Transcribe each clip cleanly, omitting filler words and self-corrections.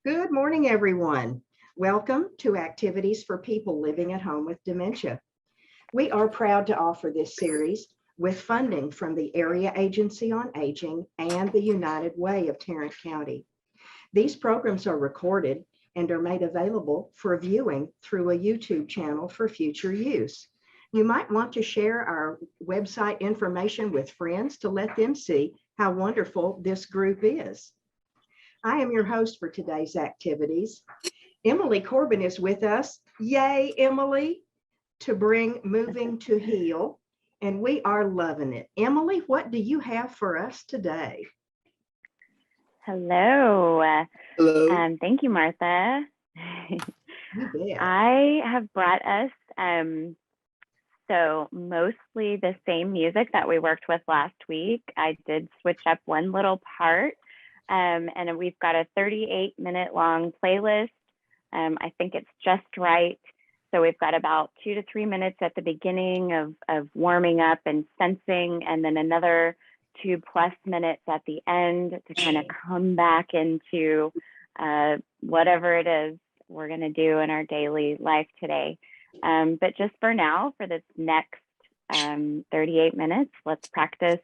Good morning, everyone. Welcome to Activities for People Living at Home with Dementia. We are proud to offer this series with funding from the Area Agency on Aging and the United Way of Tarrant County. These programs are recorded and are made available for viewing through a YouTube channel for future use. You might want to share our website information with friends to let them see how wonderful this group is. I am your host for today's activities. Emily Corbin is with us. Yay, Emily, to bring Moving to Heal. And we are loving it. Emily, what do you have for us today? Hello. Hello. Thank you, Martha. You bet. I have brought us so mostly the same music that we worked with last week. I did switch up one little part, and we've got a 38-minute long playlist. I think it's just right. So we've got about 2 to 3 minutes at the beginning of warming up and sensing, and then another 2+ minutes at the end to kind of come back into whatever it is we're going to do in our daily life today. But just for now, for this next 38 minutes, let's practice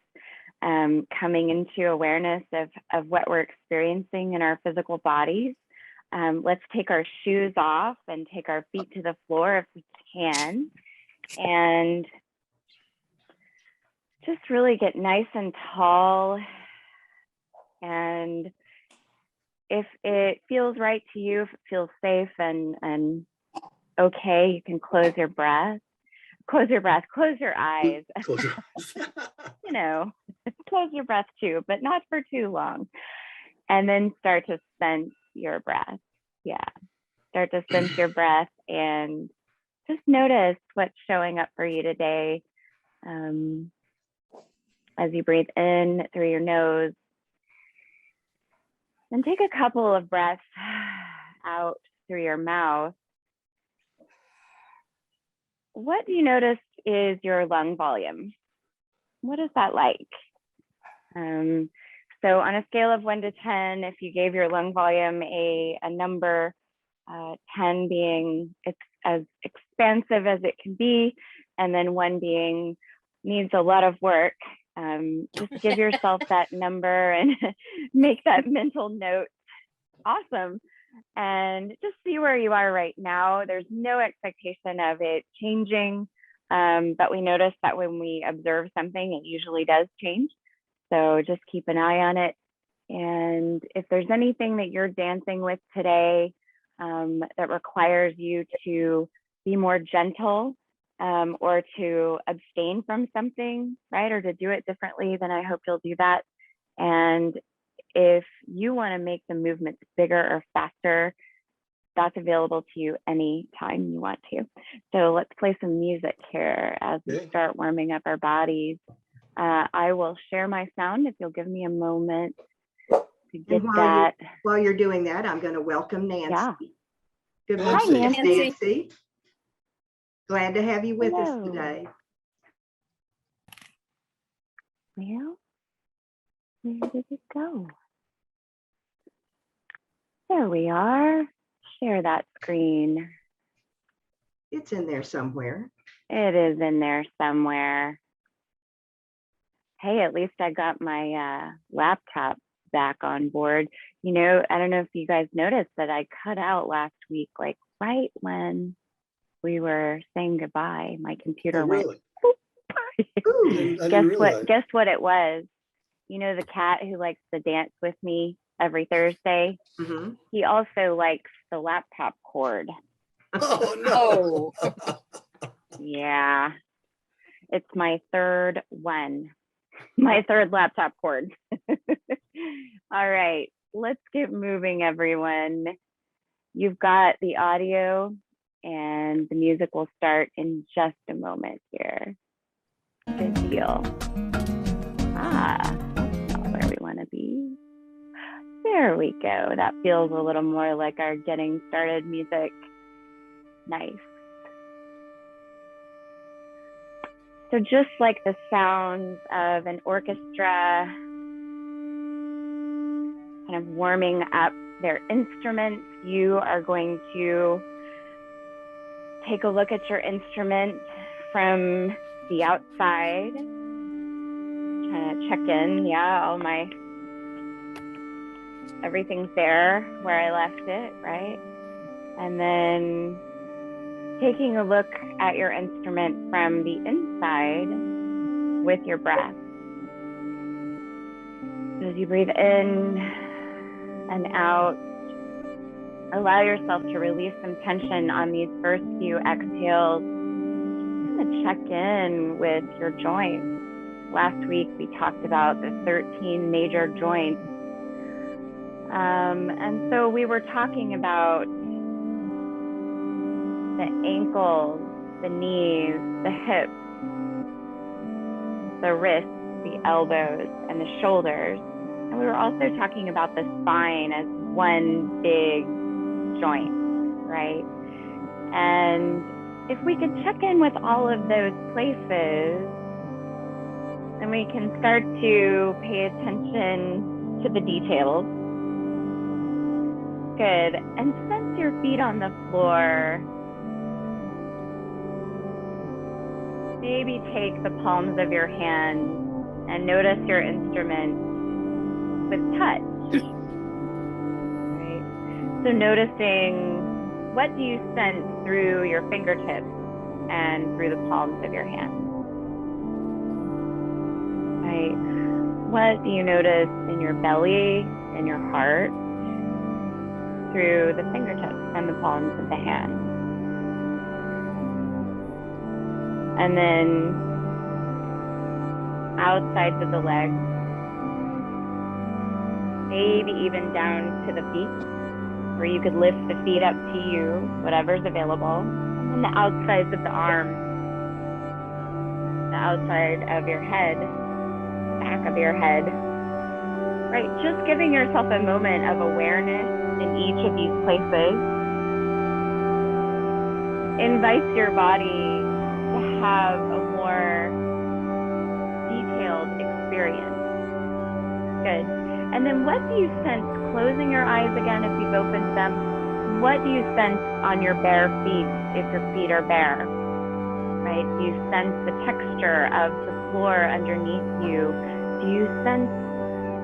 coming into awareness of what we're experiencing in our physical bodies. Let's take our shoes off and take our feet to the floor if we can. And just really get nice and tall. And if it feels right to you, if it feels safe and okay, you can close your eyes. Close your eyes. Close your You know, close your breath too, but not for too long. And then start to sense your breath. Yeah. Start to sense your breath and just notice what's showing up for you today. As you breathe in through your nose, and take a couple of breaths out through your mouth. What do you notice is your lung volume? What is that like? So on a scale of 1 to 10, if you gave your lung volume a number, 10 being it's as expansive as it can be, and then 1 being needs a lot of work, just give yourself that number and make that mental note. Awesome. And just see where you are right now. There's no expectation of it changing, but we notice that when we observe something, it usually does change. So just keep an eye on it. And if there's anything that you're dancing with today that requires you to be more gentle or to abstain from something, right, or to do it differently, then I hope you'll do that. And if you want to make the movements bigger or faster, that's available to you anytime you want to. So let's play some music here as we start warming up our bodies. I will share my sound if you'll give me a moment to get that. While you're doing that, I'm going to welcome Nancy. Yeah. Good morning, Hi, Nancy. Glad to have you with us today. Well, where did it go? There we are. Share that screen. It's in there somewhere. It is in there somewhere. Hey, at least I got my laptop back on board. You know, I don't know if you guys noticed that I cut out last week, like right when we were saying goodbye. My computer went. Ooh, Guess what it was? You know, the cat who likes to dance with me every Thursday. Mm-hmm. He also likes the laptop cord. Oh no! Yeah, it's my third one. My third laptop cord. All right, let's get moving, everyone. You've got the audio and the music will start in just a moment here. Good deal. That's not where we want to be. There we go. That feels a little more like our getting started music. Nice. So just like the sounds of an orchestra, kind of warming up their instruments. You are going to take a look at your instrument from the outside. Trying to check in. Yeah, everything's there where I left it, right? And then taking a look at your instrument from the inside with your breath. As you breathe in and out, allow yourself to release some tension on these first few exhales. Kind of check in with your joints. Last week, we talked about the 13 major joints. And so we were talking about the ankles, the knees, the hips, the wrists, the elbows, and the shoulders. And we were also talking about the spine as one big joint, right? And if we could check in with all of those places, then we can start to pay attention to the details. Good. And sense your feet on the floor. Maybe take the palms of your hands and notice your instrument with touch. Right? So noticing, what do you sense through your fingertips and through the palms of your hands? Right? What do you notice in your belly, in your heart, through the fingertips and the palms of the hands? And then outside of the legs, maybe even down to the feet, where you could lift the feet up to you, whatever's available. And the outsides of the arms, the outside of your head, back of your head. Right, just giving yourself a moment of awareness in each of these places invites your body to have a more detailed experience. Good. And then what do you sense, closing your eyes again if you've opened them, what do you sense on your bare feet if your feet are bare? Right? Do you sense the texture of the floor underneath you? Do you sense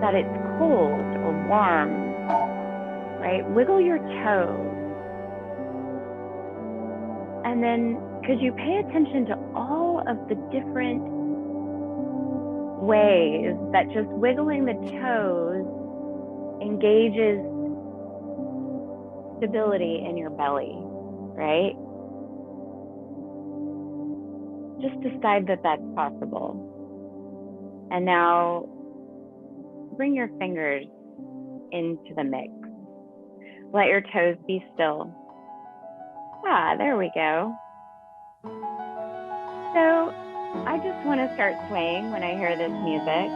that it's cold or warm? Right? Wiggle your toes. And then could you pay attention to all of the different ways that just wiggling the toes engages stability in your belly, right? Just decide that that's possible. And now bring your fingers into the mix. Let your toes be still. Ah, there we go. So I just want to start swaying when I hear this music.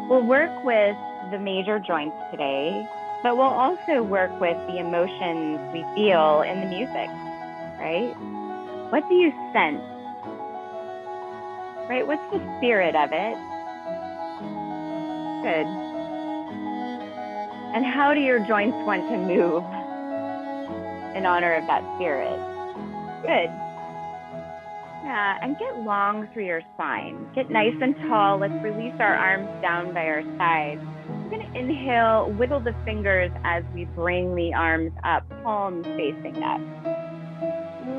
We'll work with the major joints today, but we'll also work with the emotions we feel in the music, right? What do you sense? Right? What's the spirit of it? Good. And how do your joints want to move in honor of that spirit? Good. Yeah, and get long through your spine. Get nice and tall. Let's release our arms down by our sides. We're going to inhale, wiggle the fingers as we bring the arms up, palms facing up.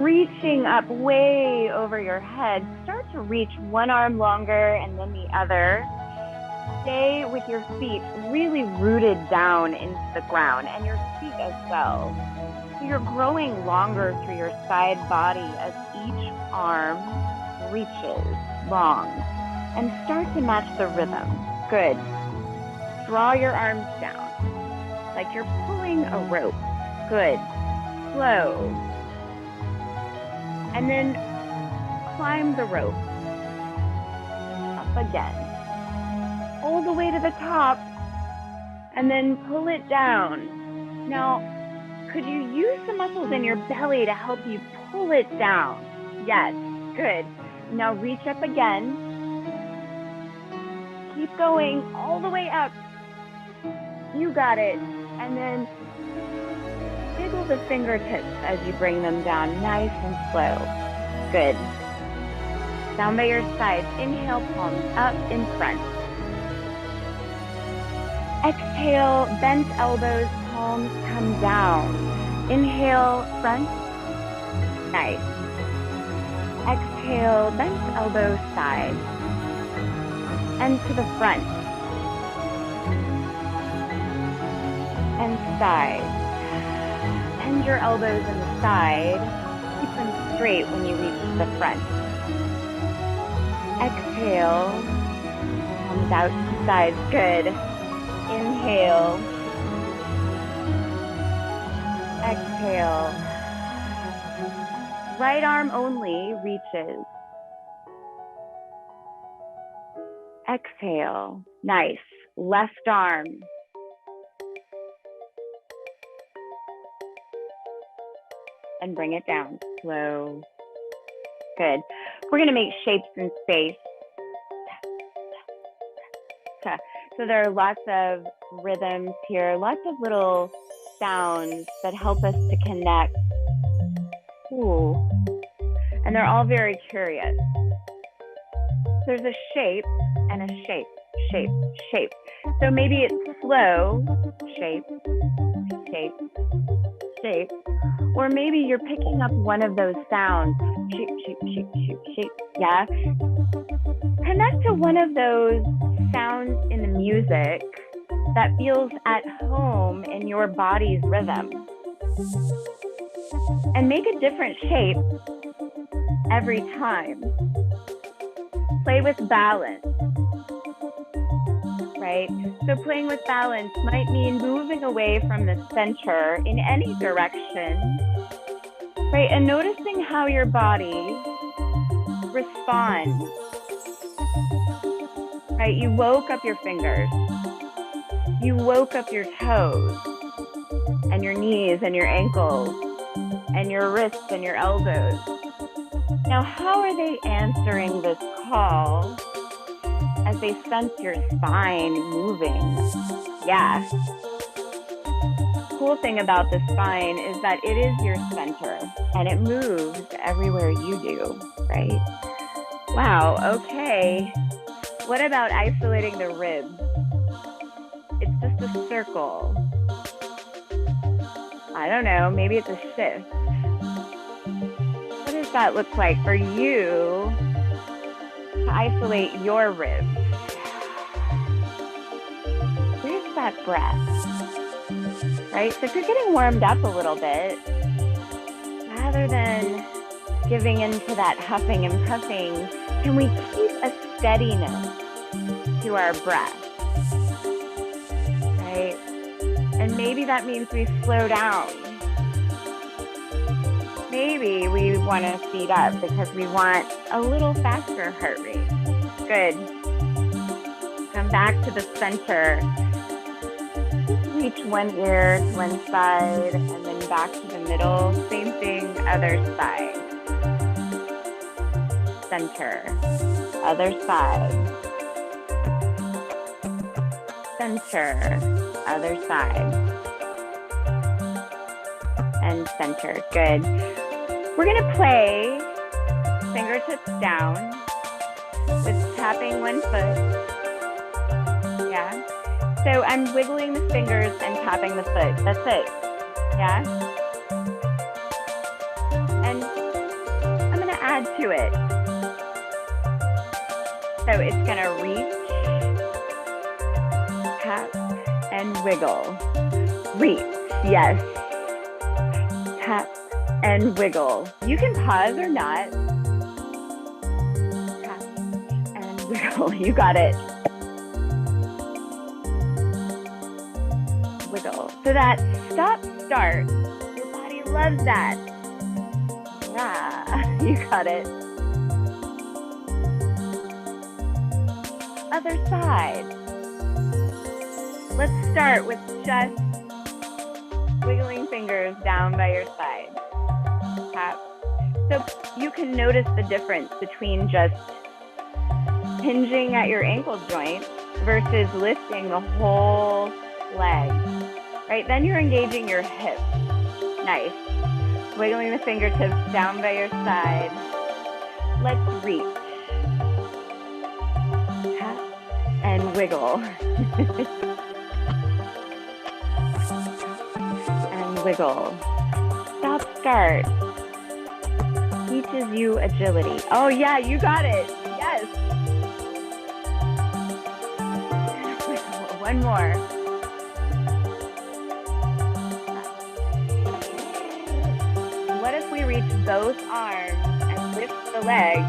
Reaching up way over your head. Start to reach one arm longer and then the other. Stay with your feet really rooted down into the ground and your feet as well. So you're growing longer through your side body as each arm reaches long. And start to match the rhythm. Good. Draw your arms down like you're pulling a rope. Good. Slow. And then climb the rope. Up again. All the way to the top. And then pull it down. Now, could you use the muscles in your belly to help you pull it down? Yes, good. Now reach up again. Keep going all the way up. You got it. And then wiggle the fingertips as you bring them down, nice and slow. Good. Down by your sides. Inhale, palms up in front. Exhale, bent elbows, palms come down. Inhale, front. Nice. Exhale, bent elbow, side. And to the front. And side. Bend your elbows in the side. Keep them straight when you reach the front. Exhale. Palms out to sides. Good. Inhale. Exhale. Right arm only reaches. Exhale. Nice. Left arm. And bring it down. Slow. Good. We're going to make shapes in space. So there are lots of rhythms here, lots of little sounds that help us to connect. Ooh. And they're all very curious. There's a shape and a shape, shape, shape. So maybe it's slow, shape, shape, shape. Or maybe you're picking up one of those sounds, shape, shape, shape, shape, shape, yeah? Connect to one of those sounds in the music that feels at home in your body's rhythm. And make a different shape every time. Play with balance, right? So playing with balance might mean moving away from the center in any direction, right? And noticing how your body responds, right? You woke up your fingers, you woke up your toes and your knees and your ankles and your wrists and your elbows. Now, how are they answering this call as they sense your spine moving? Yeah. Cool thing about the spine is that it is your center and it moves everywhere you do, right? Wow, okay. What about isolating the ribs? It's just a circle. I don't know, maybe it's a shift. What does that look like for you to isolate your ribs? Where's that breath? Right? So if you're getting warmed up a little bit, rather than giving into that huffing and puffing, can we keep a steadiness to our breath? Right? And maybe that means we slow down. Maybe we want to speed up because we want a little faster heart rate. Good. Come back to the center. Reach one ear to one side and then back to the middle. Same thing, other side. Center. Other side. Center. Other side. And center. Good. We're going to play fingertips down with tapping one foot. Yeah. So I'm wiggling the fingers and tapping the foot. That's it. Yeah. And I'm going to add to it. So it's going to reach, tap, and wiggle. Reach. Yes. Tap and wiggle. You can pause or not. Tap and wiggle. You got it. Wiggle. So that stop start, your body loves that. Yeah, you got it. Other side. Let's start with just wiggling fingers down by your side. Tap. So you can notice the difference between just hinging at your ankle joint versus lifting the whole leg, right? Then you're engaging your hips. Nice. Wiggling the fingertips down by your side. Let's reach. Tap and wiggle. And wiggle. Stop, start. Teaches you agility. Oh yeah, you got it. Yes. One more. What if we reach both arms and lift the leg?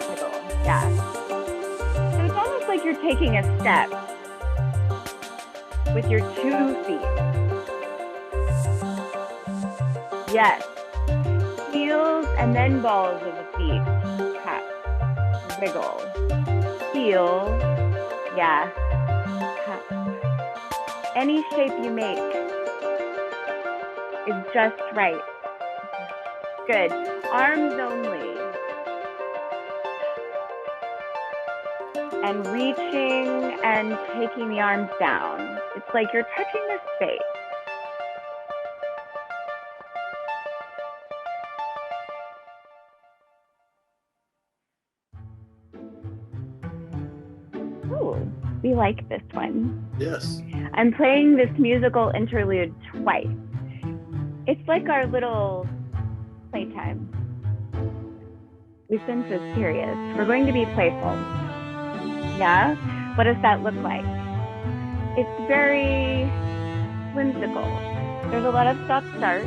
Wiggle. Yeah. So it's almost like you're taking a step with your 2 feet. Yes. Heels and then balls of the feet. Tap. Wiggle. Heel. Yeah. Tap. Any shape you make is just right. Good. Arms only. And reaching and taking the arms down. It's like you're touching the space. Ooh, we like this one. Yes. I'm playing this musical interlude twice. It's like our little playtime. We've been so serious. We're going to be playful. Yeah? What does that look like? It's very whimsical. There's a lot of stop-start.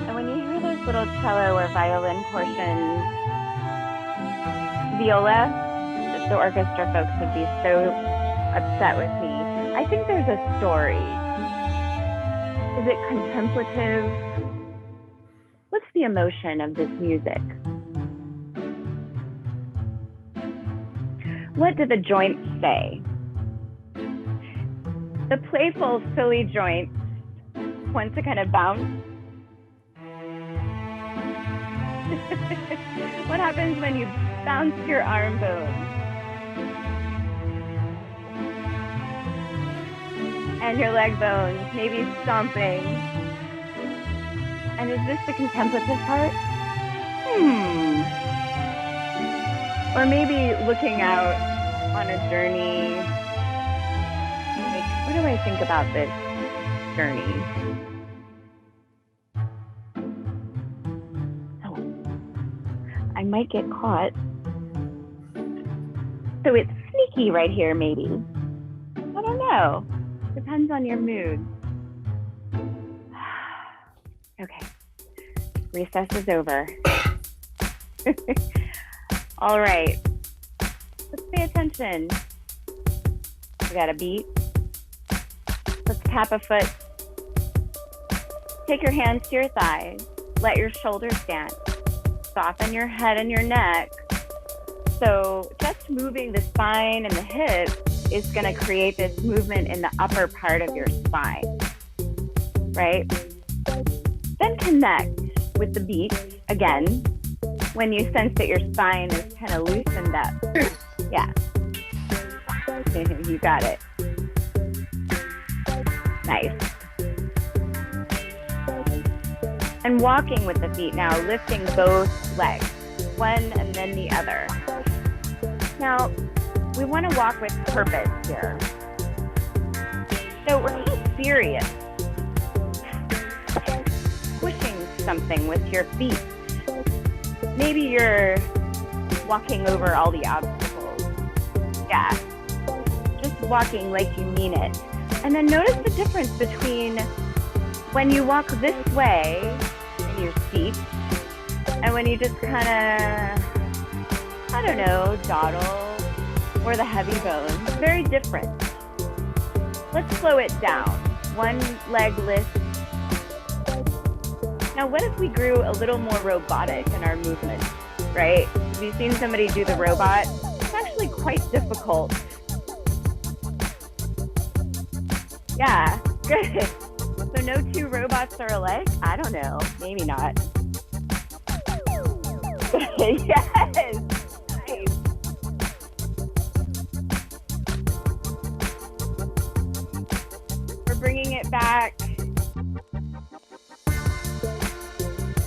And when you hear those little cello or violin portions, viola, the orchestra folks would be so upset with me. I think there's a story. Is it contemplative? What's the emotion of this music? What do the joints say? The playful, silly joints want to kind of bounce. What happens when you bounce your arm bone? And your leg bones, maybe stomping. And is this the contemplative part? Or maybe looking out on a journey. Like, what do I think about this journey? Oh, I might get caught. So it's sneaky right here, maybe. I don't know. Depends on your mood. Okay. Recess is over. All right. Let's pay attention. We got a beat. Let's tap a foot. Take your hands to your thighs. Let your shoulders dance. Soften your head and your neck. So just moving the spine and the hips is going to create this movement in the upper part of your spine, right? Then connect with the beat again when you sense that your spine is kind of loosened up. Yeah. You got it. Nice. And walking with the feet now, lifting both legs, one and then the other. Now, we want to walk with purpose here. So we're kind of serious. Pushing something with your feet. Maybe you're walking over all the obstacles. Yeah. Just walking like you mean it. And then notice the difference between when you walk this way in your seat and when you just kind of, I don't know, dawdle or the heavy bones. Very different. Let's slow it down. One leg lift. Now, what if we grew a little more robotic in our movements, right? Have you seen somebody do the robot? It's actually quite difficult. Yeah, good. So no two robots are alike? I don't know. Maybe not. Yes. Nice. bringing it back.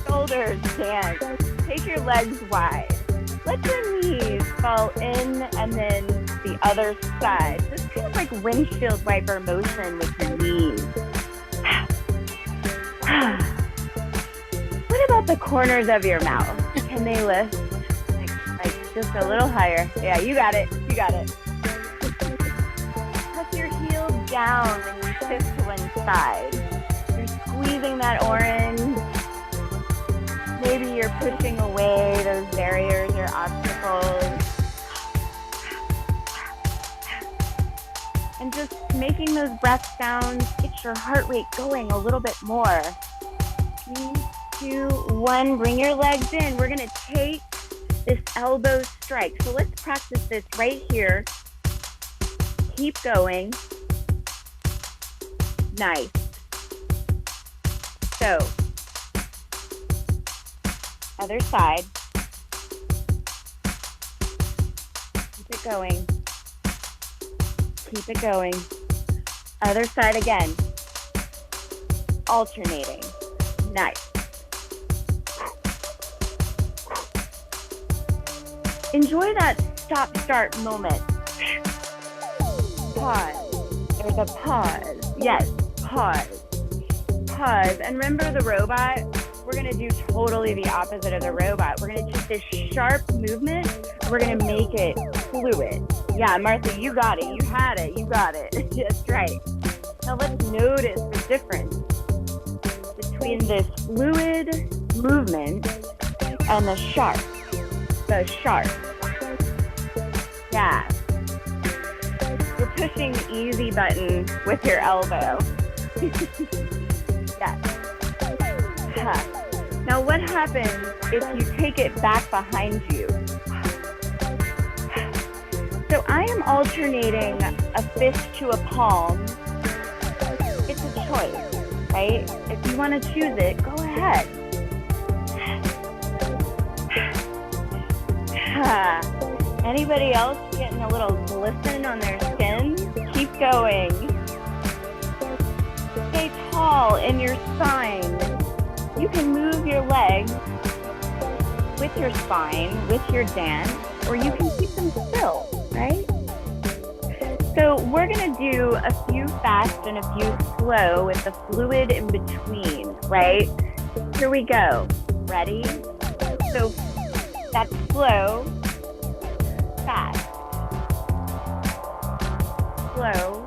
Shoulders dance. Take your legs wide. Let your knees fall in and then the other side. Just kind of like windshield wiper motion with your knees. What about the corners of your mouth? Can they lift? Like just a little higher. Yeah, you got it. You got it. Tuck your heels down when you shift to one side. You're squeezing that orange. Maybe you're pushing away those barriers or obstacles. And just making those breath sounds, get your heart rate going a little bit more. 3, 2, 1, bring your legs in. We're gonna take this elbow strike. So let's practice this right here. Keep going. Nice. So, other side. Keep it going. Keep it going. Other side again. Alternating. Nice. Enjoy that stop-start moment. Pause. There's a pause. Yes, pause. Pause. And remember the robot? We're gonna do totally the opposite of the robot. We're gonna take this sharp movement, we're gonna make it fluid. Yeah, Martha, you got it. You had it. You got it. That's right. Now let's notice the difference between this fluid movement and the sharp. The sharp. Yeah. You're pushing the easy button with your elbow. Yes. Now what happens if you take it back behind you? So I am alternating a fist to a palm. It's a choice, right? If you want to choose it, go ahead. Anybody else getting a little glisten on their skin? Keep going. Stay tall in your spine. You can move your legs with your spine, with your dance, or you can keep them still, right? So we're gonna do a few fast and a few slow with the fluid in between, right? Here we go. Ready? So that's slow, fast. Slow,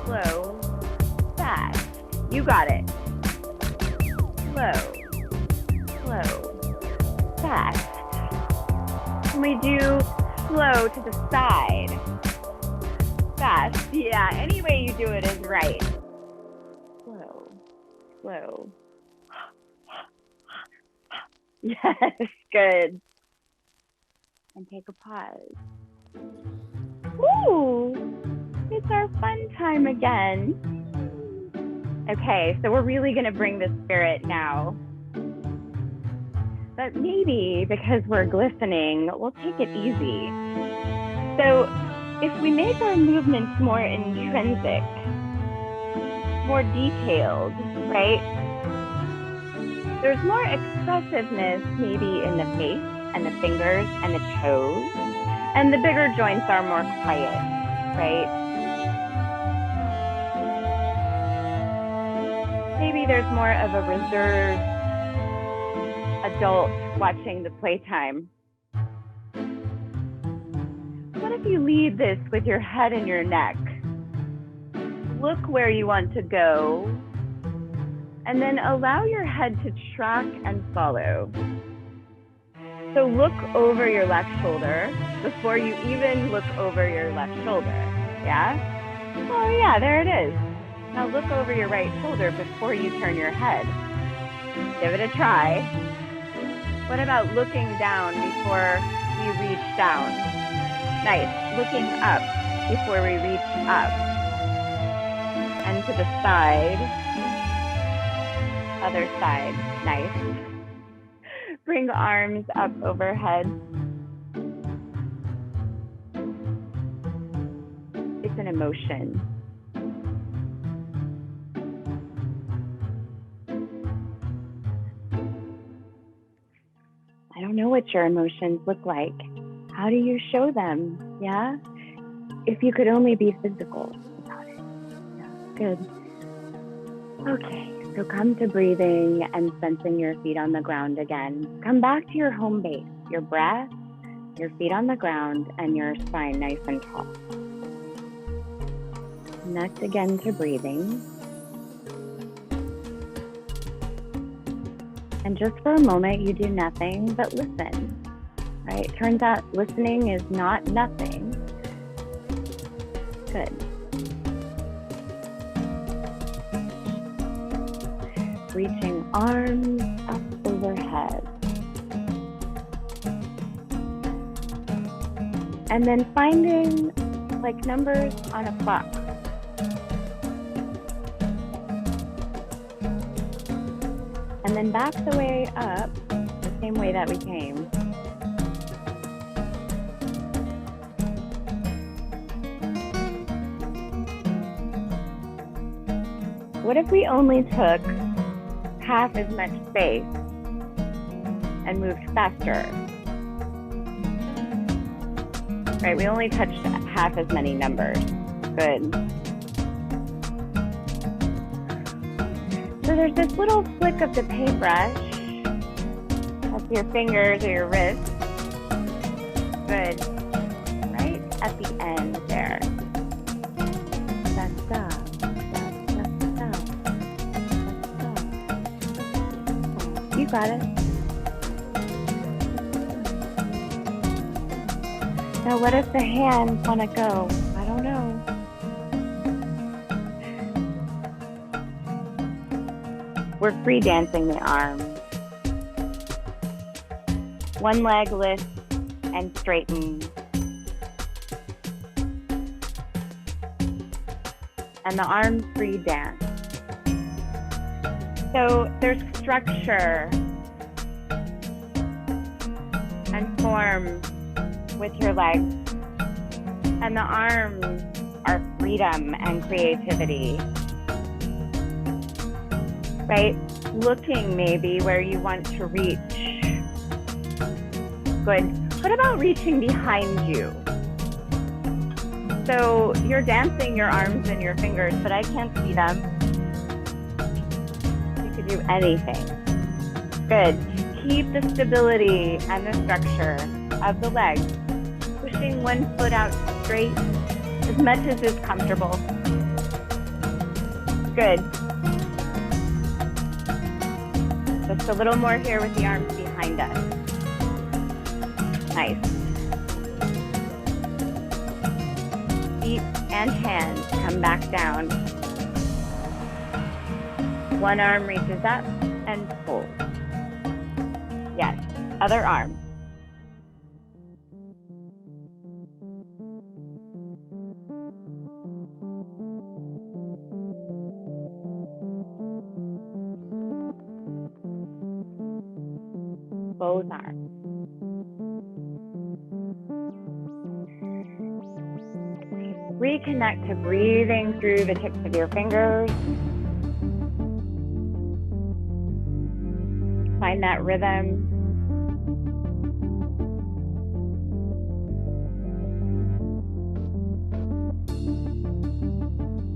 slow, fast. You got it. Slow, slow, fast. Can we do slow to the side? Fast, yeah, any way you do it is right. Slow, slow. Yes, good. And take a pause. Ooh, it's our fun time again. Okay, so we're really gonna bring the spirit now. But maybe because we're glistening, we'll take it easy. So if we make our movements more intrinsic, more detailed, right? There's more expressiveness maybe in the face and the fingers and the toes, and the bigger joints are more quiet, right? Maybe there's more of a reserved adult watching the playtime. What if you lead this with your head and your neck? Look where you want to go, and then allow your head to track and follow. So look over your left shoulder before you even look over your left shoulder, yeah? Oh yeah, there it is. Now look over your right shoulder before you turn your head. Give it a try. What about looking down before we reach down? Nice. Looking up before we reach up. And to the side. Other side. Nice. Bring arms up overhead. It's an emotion. what your emotions look like. How do you show them? Yeah. If you could only be physical about it. Yeah, good. Okay, so come to breathing and sensing your feet on the ground again. Come back to your home base, your breath, your feet on the ground, and your spine nice and tall. Connect again to breathing. And just for a moment, you do nothing but listen, right? Turns out listening is not nothing. Good. Reaching arms up overhead. And then finding like numbers on a clock. And then back the way up, the same way that we came. What if we only took half as much space and moved faster? Right, we only touched half as many numbers. Good. So there's this little flick of the paintbrush. That's your fingers or your wrist. Good. Right at the end there. You got it. Now what if the hands want to go? I don't know. We're free dancing the arms. One leg lifts and straightens. And the arms free dance. So there's structure and form with your legs. And the arms are freedom and creativity. Right? Looking maybe where you want to reach. Good. What about reaching behind you? So you're dancing your arms and your fingers, but I can't see them. You could do anything. Good. Keep the stability and the structure of the legs. Pushing one foot out straight as much as is comfortable. Good. Just a little more here with the arms behind us. Nice. Feet and hands come back down. One arm reaches up and pulls. Yes, other arm. Both arms. Reconnect to breathing through the tips of your fingers. Find that rhythm.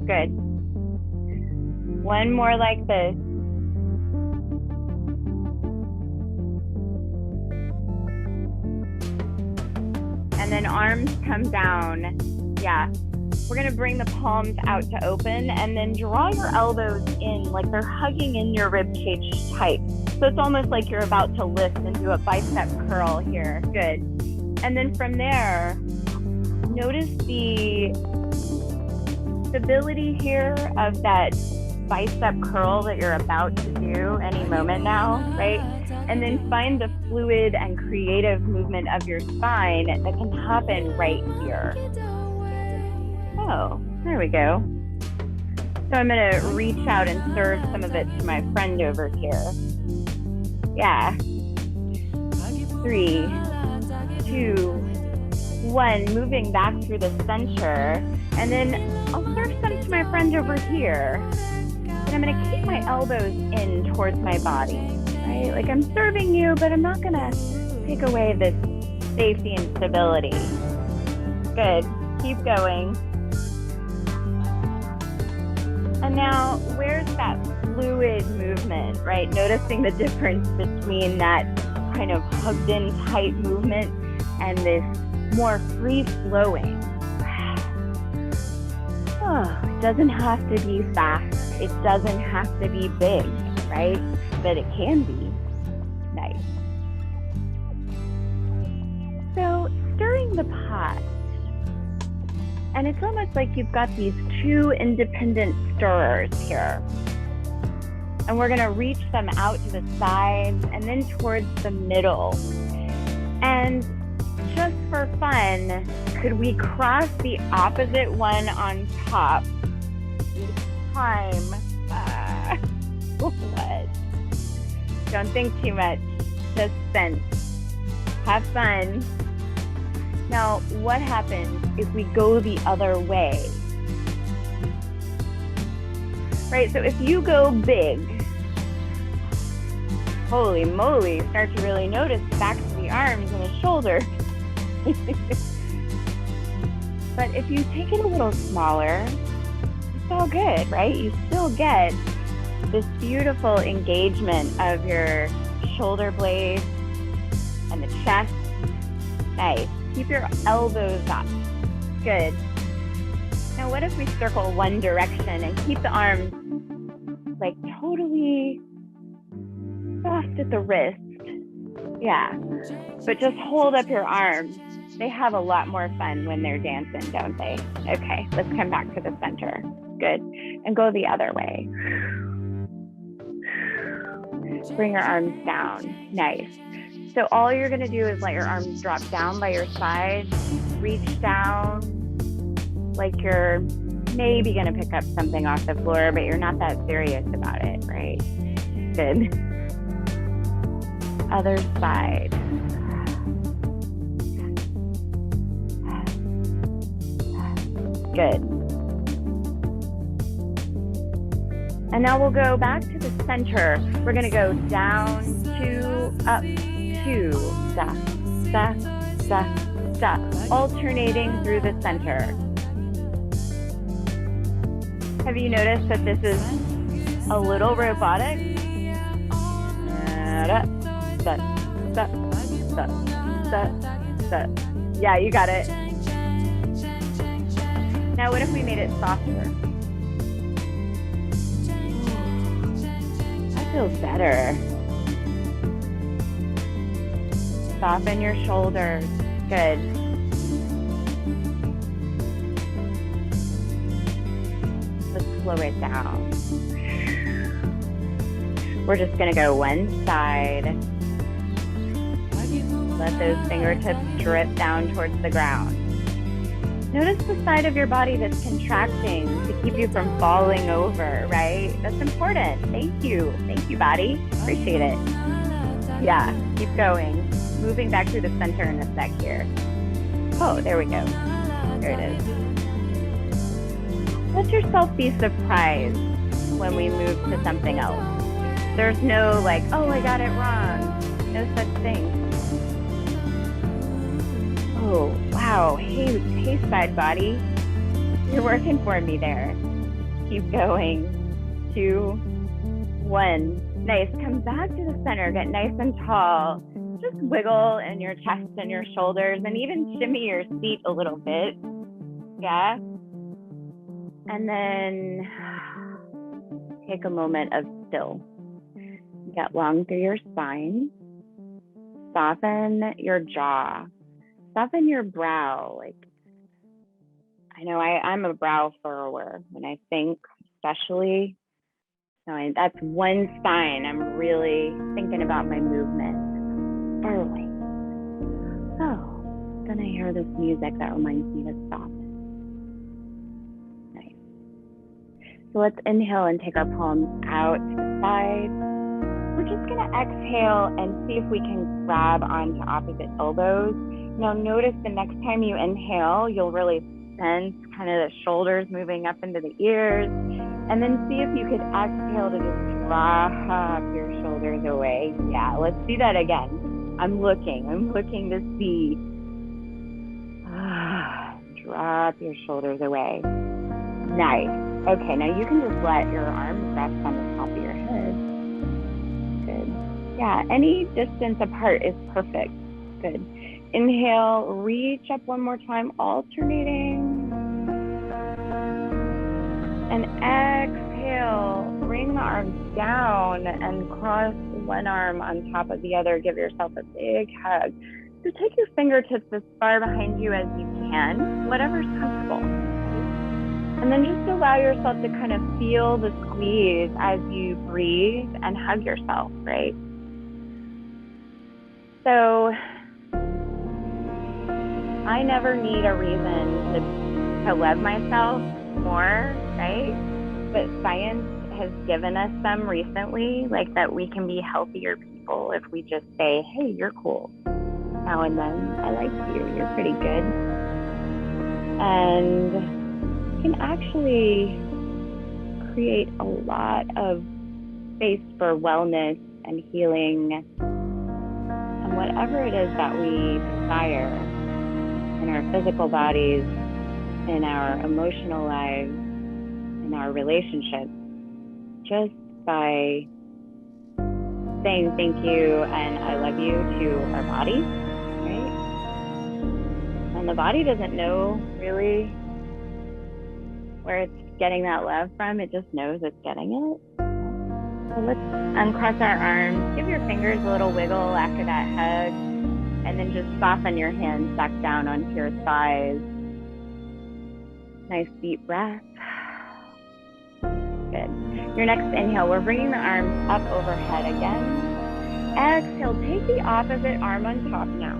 Good. One more like this. And then arms come down. Yeah. We're gonna bring the palms out to open and then draw your elbows in like they're hugging in your rib cage tight. So it's almost like you're about to lift and do a bicep curl here. Good. And then from there, notice the stability here of that bicep curl that you're about to do any moment now, right? And then find the fluid and creative movement of your spine that can happen right here. Oh, there we go. So I'm gonna reach out and serve some of it to my friend over here. Yeah. 3, 2, 1, moving back through the center. And then I'll serve some to my friend over here. And I'm gonna keep my elbows in towards my body, right? Like I'm serving you, but I'm not gonna take away this safety and stability. Good, keep going. And now, where's that fluid movement, right? Noticing the difference between that kind of hugged in tight movement and this more free flowing. Oh, it doesn't have to be fast. It doesn't have to be big, right? But it can be. Nice. So stirring the pot. And it's almost like you've got these two independent stirrers here. And we're gonna reach them out to the sides and then towards the middle. And just for fun, could we cross the opposite one on top each time? What? Don't think too much, just sense. Have fun. Now, what happens if we go the other way? Right, so if you go big, holy moly, start to really notice back to the arms and the shoulders. But if you take it a little smaller, it's all good, right? You still get this beautiful engagement of your shoulder blades and the chest. Nice. Keep your elbows up. Good. Now, what if we circle one direction and keep the arms like totally soft at the wrist? Yeah. But just hold up your arms. They have a lot more fun when they're dancing, don't they? Okay, let's come back to the center. Good. And go the other way. Bring your arms down. Nice. So all you're gonna do is let your arms drop down by your side, reach down like you're maybe gonna pick up something off the floor, but you're not that serious about it, right? Good. Other side. Good. And now we'll go back to the center. We're gonna go down, 2, up, 2, stop, stop, stop, stop, alternating through the center. Have you noticed that this is a little robotic? Yeah, you got it. Now what if we made it softer? That feels better. Soften your shoulders. Good. Let's slow it down. We're just gonna go one side. Let those fingertips drip down towards the ground. Notice the side of your body that's contracting to keep you from falling over, right? That's important. Thank you. Thank you, body. Appreciate it. Yeah, keep going. Moving back through the center in a sec here. Oh, there we go. There it is. Let yourself be surprised when we move to something else. There's no like, oh, I got it wrong. No such thing. Oh, wow. Hey, side body. You're working for me there. Keep going. 2, 1. Nice. Come back to the center. Get nice and tall. Just wiggle in your chest and your shoulders and even shimmy your seat a little bit. Yeah. And then take a moment of still. Get long through your spine. Soften your jaw. Soften your brow. Like, I know I'm a brow furrower when I think, especially. So that's one sign I'm really thinking about my movement. Furrowing. Oh, then I hear this music that reminds me to stop. Nice. So let's inhale and take our palms out to the side. We're just gonna exhale and see if we can grab onto opposite elbows. Now notice the next time you inhale, you'll really sense kind of the shoulders moving up into the ears. And then see if you could exhale to just drop your shoulders away. Yeah, let's do that again. I'm looking to see. Drop your shoulders away. Nice. Okay, now you can just let your arms rest on the top of your head. Good. Yeah, any distance apart is perfect. Good. Inhale, reach up one more time, alternating. And exhale, bring the arms down and cross one arm on top of the other. Give yourself a big hug. So take your fingertips as far behind you as you can, whatever's comfortable. And then just allow yourself to kind of feel the squeeze as you breathe and hug yourself, right? So I never need a reason to love myself more, right? But science has given us some recently, like that we can be healthier people if we just say, hey, you're cool. Now and then, I like you, you're pretty good. And you can actually create a lot of space for wellness and healing and whatever it is that we desire in our physical bodies, in our emotional lives, in our relationships, just by saying thank you and I love you to our bodies, right? And the body doesn't know really where it's getting that love from. It just knows it's getting it. So let's uncross our arms, give your fingers a little wiggle after that hug, and then just soften your hands back down onto your thighs. Nice deep breath. Good. Your next inhale, we're bringing the arms up overhead again. Exhale, take the opposite arm on top now.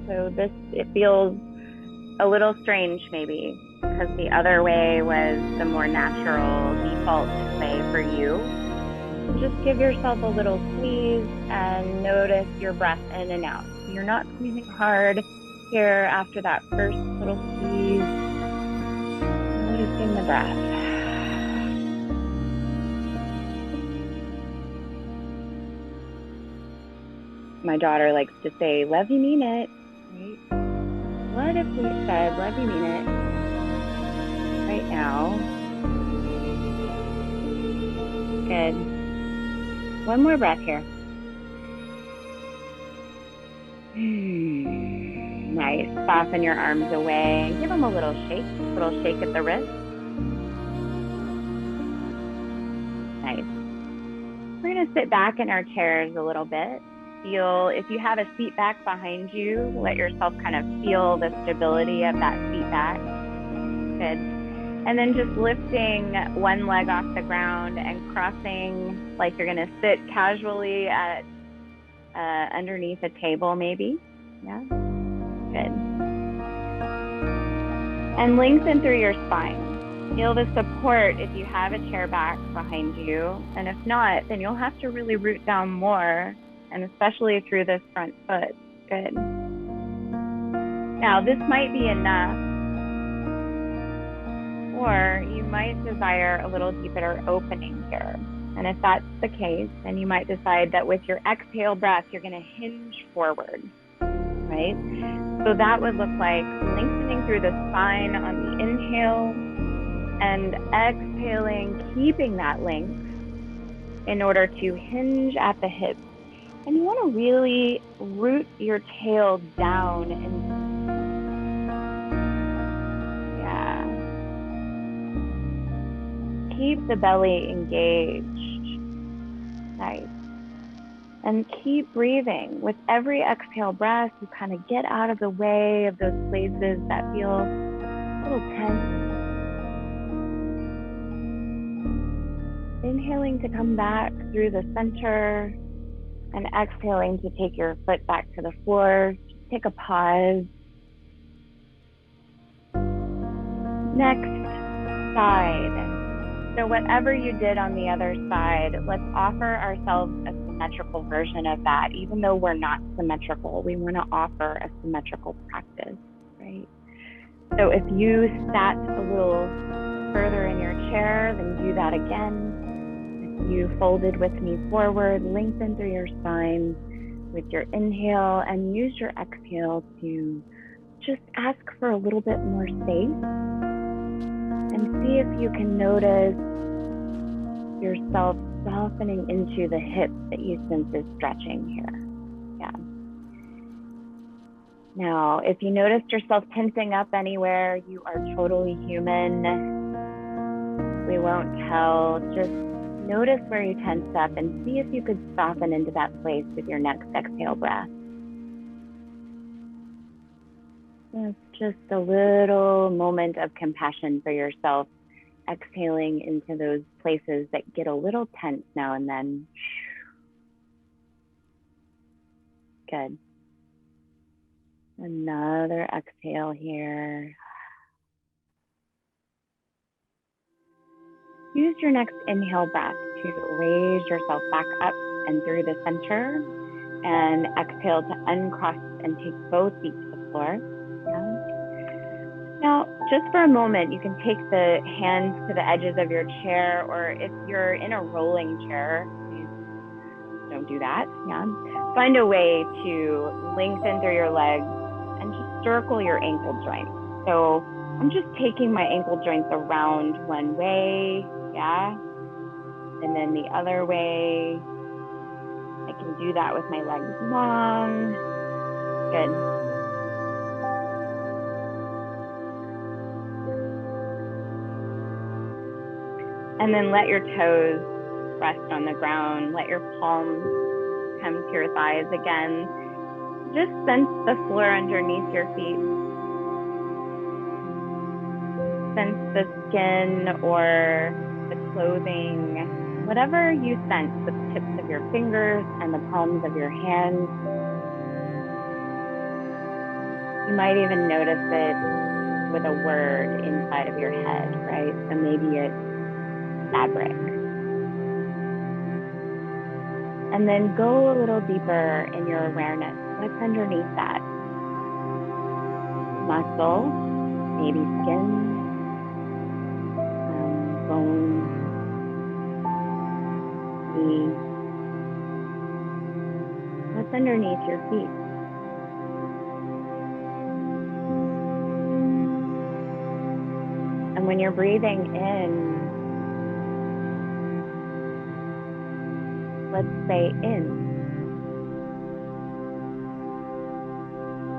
So it feels a little strange maybe, because the other way was the more natural default way for you. Just give yourself a little squeeze and notice your breath in and out. So you're not squeezing hard here after that first little squeeze. Noticing the breath. My daughter likes to say, love you, mean it. Right? What if we said, love you, mean it, right now? Good. One more breath here. Nice. Soften your arms away. Give them a little shake at the wrist. Nice. We're going to sit back in our chairs a little bit. If you have a seat back behind you, let yourself kind of feel the stability of that seat back. Good. And then just lifting one leg off the ground and crossing like you're going to sit casually at underneath a table maybe. Yeah. Good. And lengthen through your spine. Feel the support if you have a chair back behind you. And if not, then you'll have to really root down more, and especially through this front foot. Good. Now, this might be enough, or you might desire a little deeper opening here. And if that's the case, then you might decide that with your exhale breath, you're going to hinge forward, right? So that would look like lengthening through the spine on the inhale and exhaling, keeping that length in order to hinge at the hips. And you want to really root your tail down and keep the belly engaged. Nice. And keep breathing. With every exhale breath, you kind of get out of the way of those places that feel a little tense. Inhaling to come back through the center and exhaling to take your foot back to the floor. Take a pause. Next side. So whatever you did on the other side, let's offer ourselves a symmetrical version of that. Even though we're not symmetrical, we want to offer a symmetrical practice, right? So if you sat a little further in your chair, then do that again. If you folded with me forward, lengthen through your spine, with your inhale, and use your exhale to just ask for a little bit more space and see if you can notice yourself softening into the hips that you sense is stretching here. Yeah. Now, if you noticed yourself tensing up anywhere, you are totally human. We won't tell. Just notice where you tense up and see if you could soften into that place with your next exhale breath. It's just a little moment of compassion for yourself, exhaling into those places that get a little tense now and then. Good. Another exhale here. Use your next inhale breath to raise yourself back up and through the center, and exhale to uncross and take both feet to the floor. Now, just for a moment, you can take the hands to the edges of your chair, or if you're in a rolling chair, please don't do that. Find a way to lengthen through your legs and just circle your ankle joints. So I'm just taking my ankle joints around one way, and then the other way. I can do that with my legs long. Good. And then let your toes rest on the ground. Let your palms come to your thighs again. Just sense the floor underneath your feet. Sense the skin or the clothing, whatever you sense with the tips of your fingers and the palms of your hands. You might even notice it with a word inside of your head, right? So maybe it's fabric. And then go a little deeper in your awareness. What's underneath that? Muscle, maybe skin, bone, knee. What's underneath your feet? And when you're breathing in, let's say in.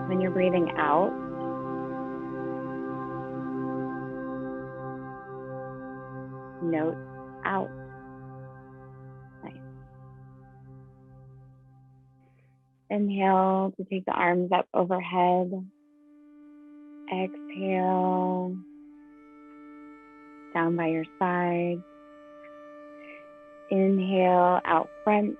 When you're breathing out, note out. Nice. Inhale to take the arms up overhead. Exhale, down by your side. Inhale, out front.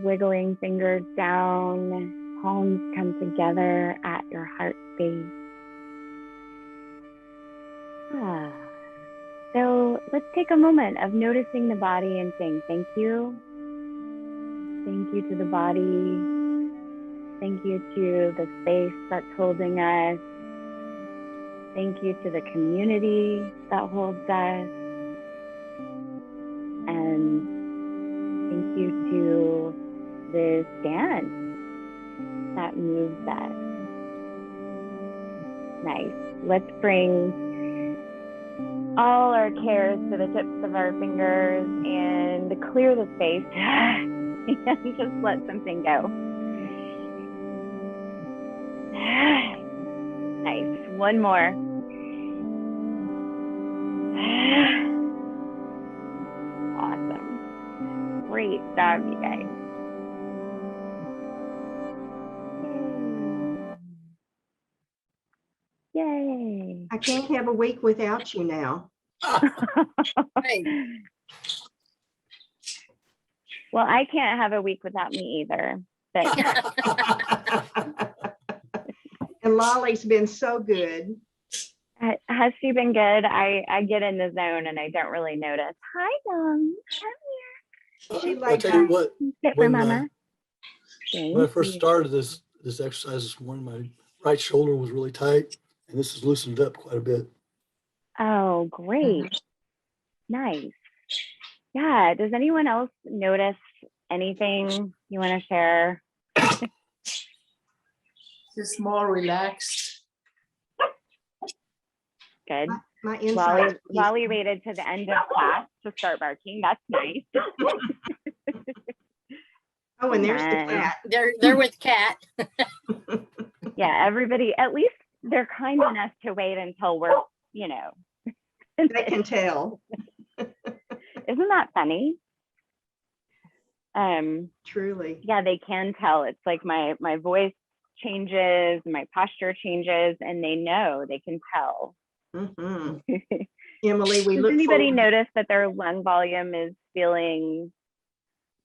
Wiggling fingers down. Palms come together at your heart space. So let's take a moment of noticing the body and saying thank you. Thank you to the body. Thank you to the space that's holding us. Thank you to the community that holds us. And thank you to this dance that moves us. Nice. Let's bring all our cares to the tips of our fingers and clear the space and just let something go. Nice. One more. Awesome. Great job, you guys. Yay. I can't have a week without you now. Well, I can't have a week without me either. But And Lolly's been so good. has she been good? I get in the zone and I don't really notice. Hi, Dom. She I'll tell you what, Sit for Mama. when I first started this exercise this morning, my right shoulder was really tight, and this has loosened up quite a bit. Oh, great. Nice. Yeah. Does anyone else notice anything you want to share? Just more relaxed. Good. My insides. Wally waited to the end of class to start barking. That's nice. Oh, and there's the Nice. cat. They're with Kat. Yeah, everybody, at least they're kind enough to wait until we're, They can tell. Isn't that funny? Truly. Yeah, they can tell. It's like my voice changes, my posture changes, and they know, they can tell. Mhm. Emily, we Does look anybody forward. notice that their lung volume is feeling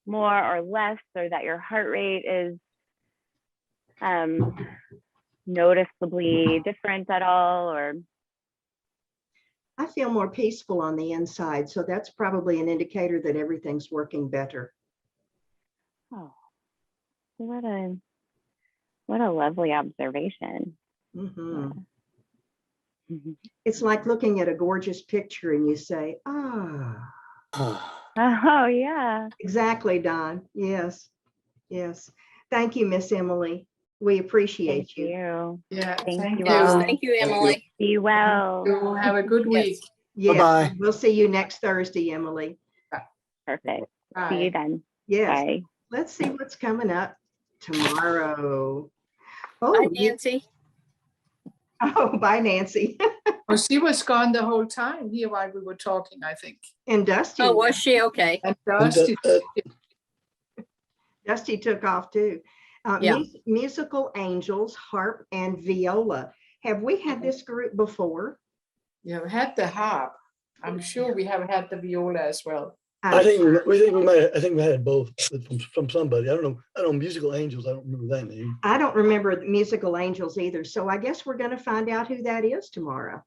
more or less, or that your heart rate is noticeably different at all? Or I feel more peaceful on the inside, so that's probably an indicator that everything's working better. oh, what a lovely observation. Mhm. Mhm. It's like looking at a gorgeous picture and you say, ah, Oh yeah. exactly, Don. Yes, yes. Thank you, Miss Emily. We appreciate Thank you. you. Yeah, Thank you Yes, all. thank you, Emily. Be well. You have a good Yes. week. Yes, Bye-bye. we'll see you next Thursday, Emily. Perfect. See Bye. you then. Yes, Bye. let's see what's coming up tomorrow. Bye, Oh, Nancy. oh, bye, Nancy. Oh, she was gone the whole time here while we were talking, I think. And Dusty. Oh, was she? Okay. And And, Dusty, Dusty took off too. Yeah. Musical Angels, Harp and Viola. Have we had this group before? you have had the harp. I'm sure we have had the viola as well. I think we had both from somebody. I don't know. I don't know, Musical Angels. I don't remember that name. I don't remember the Musical Angels either. So I guess we're going to find out who that is tomorrow.